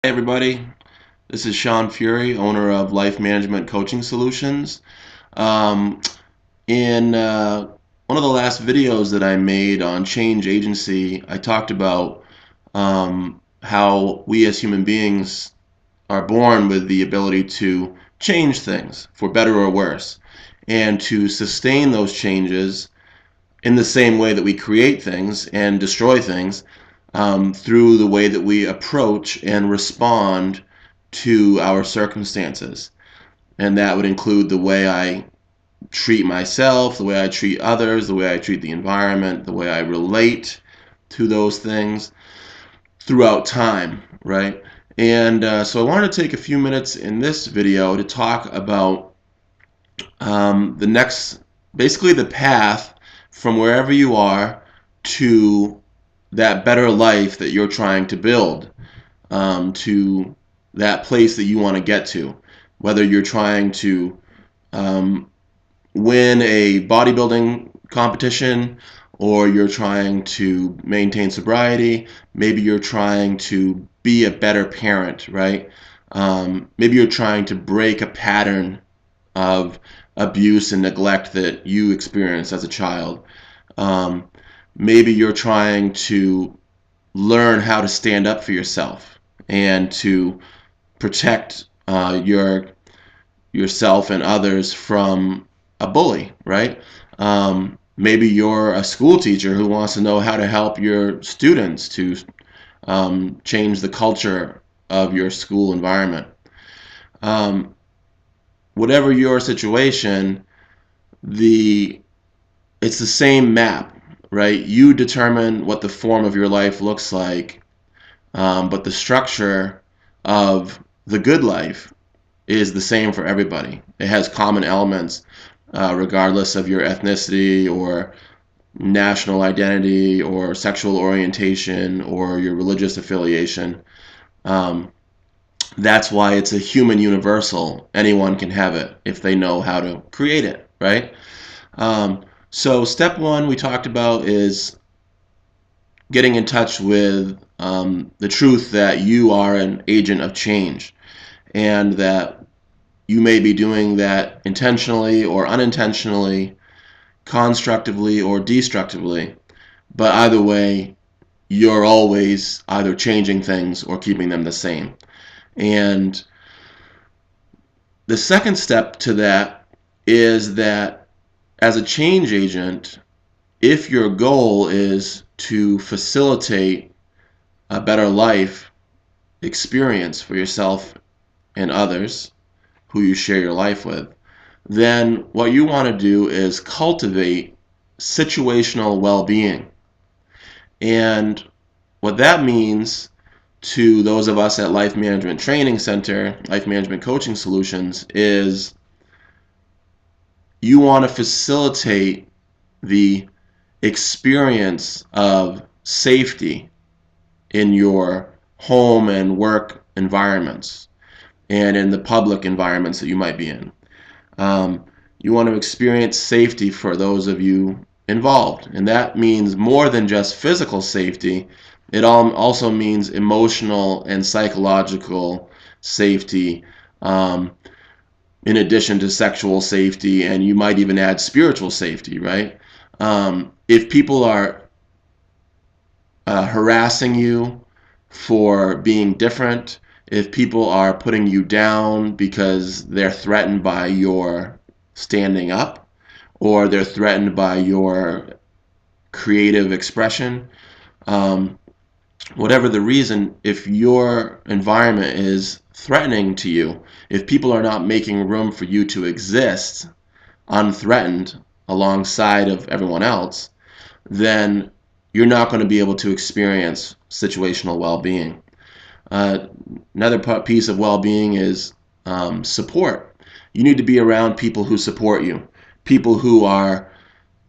Hey everybody, this is Shawn Fury, owner of Life Management Coaching Solutions. Um, in one of the last videos that I made on change agency, I talked about how we as human beings are born with the ability to change things for better or worse, and to sustain those changes in the same way that we create things and destroy things, through the way that we approach and respond to our circumstances. And that would include the way I treat myself, the way I treat others, the way I treat the environment, the way I relate to those things throughout time, right? And so I wanted to take a few minutes in this video to talk about the next, basically the path from wherever you are to that better life that you're trying to build, to that place that you want to get to. Whether you're trying to um, win a bodybuilding competition, or you're trying to maintain sobriety, maybe you're trying to be a better parent, right? Maybe you're trying to break a pattern of abuse and neglect that you experienced as a child. Um, Maybe you're trying to learn how to stand up for yourself and to protect yourself and others from a bully, right? Maybe you're a school teacher who wants to know how to help your students to change the culture of your school environment. Um, Whatever your situation, the it's the same map, right? You determine what the form of your life looks like, but the structure of the good life is the same for everybody. It has common elements, regardless of your ethnicity or national identity or sexual orientation or your religious affiliation. Um, that's why it's a human universal. Anyone can have it if they know how to create it, right? So step one we talked about is getting in touch with the truth that you are an agent of change, and that you may be doing that intentionally or unintentionally, constructively or destructively. But either way, you're always either changing things or keeping them the same. And the second step to that is that as a change agent, if your goal is to facilitate a better life experience for yourself and others who you share your life with, then what you want to do is cultivate situational well-being. And what that means to those of us at Life Management Training Center, Life Management Coaching Solutions, is you want to facilitate the experience of safety in your home and work environments and in the public environments that you might be in. Um, you want to experience safety for those of you involved. And that means more than just physical safety. It also means emotional and psychological safety, in addition to sexual safety, and you might even add spiritual safety, right? If people are harassing you for being different, if people are putting you down because they're threatened by your standing up, or they're threatened by your creative expression, um, whatever the reason, if your environment is threatening to you, if people are not making room for you to exist unthreatened alongside of everyone else, then you're not going to be able to experience situational well-being. Uh, Another piece of well-being is support. You need to be around people who support you, people who are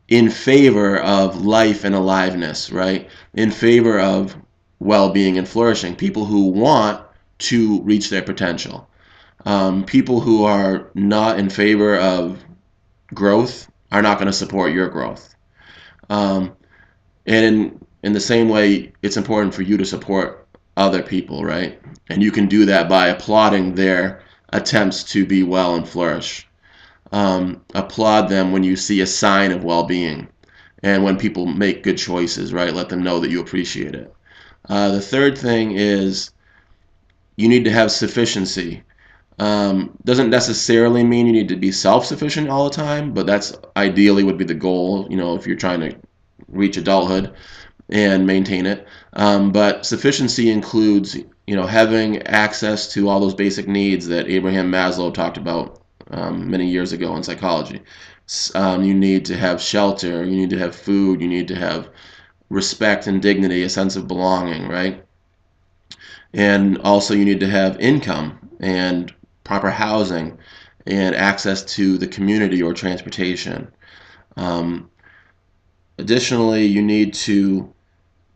in favor of life and aliveness, right? In favor of well-being and flourishing, people who want to reach their potential. People who are not in favor of growth are not going to support your growth. Um, and in the same way, it's important for you to support other people, right? And you can do that by applauding their attempts to be well and flourish. Applaud them when you see a sign of well-being and when people make good choices, right? Let them know that you appreciate it. The third thing is you need to have sufficiency. Doesn't necessarily mean you need to be self-sufficient all the time, but that's ideally would be the goal, if you're trying to reach adulthood and maintain it. But sufficiency includes, having access to all those basic needs that Abraham Maslow talked about many years ago in psychology. You need to have shelter, you need to have food, you need to have respect and dignity, a sense of belonging, right? And also you need to have income and proper housing and access to the community or transportation. Um, Additionally, you need to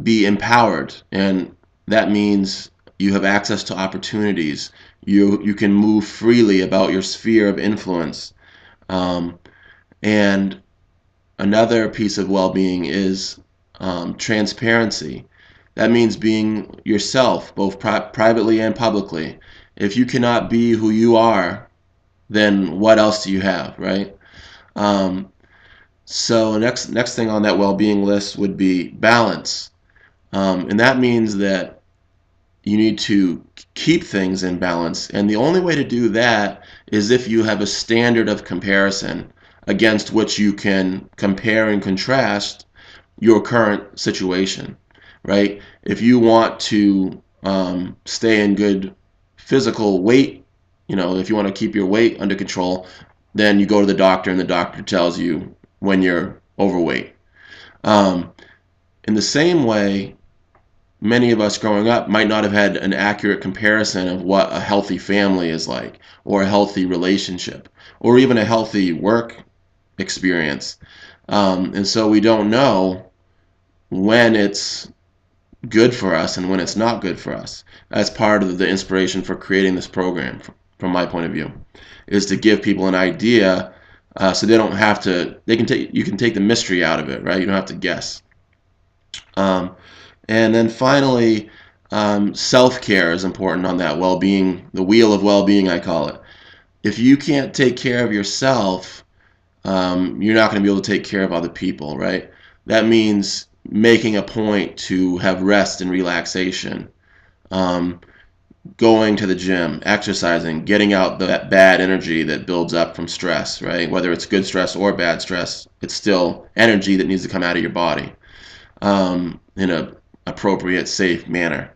be empowered, and that means you have access to opportunities. You can move freely about your sphere of influence. Um, and another piece of well-being is transparency. That means being yourself, both privately and publicly. If you cannot be who you are, then what else do you have, right? Um, so next thing on that well-being list would be balance, and that means that you need to keep things in balance. And the only way to do that is if you have a standard of comparison against which you can compare and contrast your current situation, right? If you want to stay in good physical weight, if you want to keep your weight under control, then you go to the doctor and the doctor tells you when you're overweight. Um, in the same way, many of us growing up might not have had an accurate comparison of what a healthy family is like, or a healthy relationship, or even a healthy work experience. And so we don't know when it's good for us and when it's not good for us. That's part of the inspiration for creating this program, from my point of view, is to give people an idea, so they don't have to. You can take the mystery out of it, right? You don't have to guess. Um, and then finally, self-care is important on that well-being, the wheel of well-being, I call it. If you can't take care of yourself, you're not going to be able to take care of other people, right? That means making a point to have rest and relaxation, um, going to the gym, exercising, getting out that bad energy that builds up from stress, right? Whether it's good stress or bad stress, it's still energy that needs to come out of your body in a appropriate, safe manner.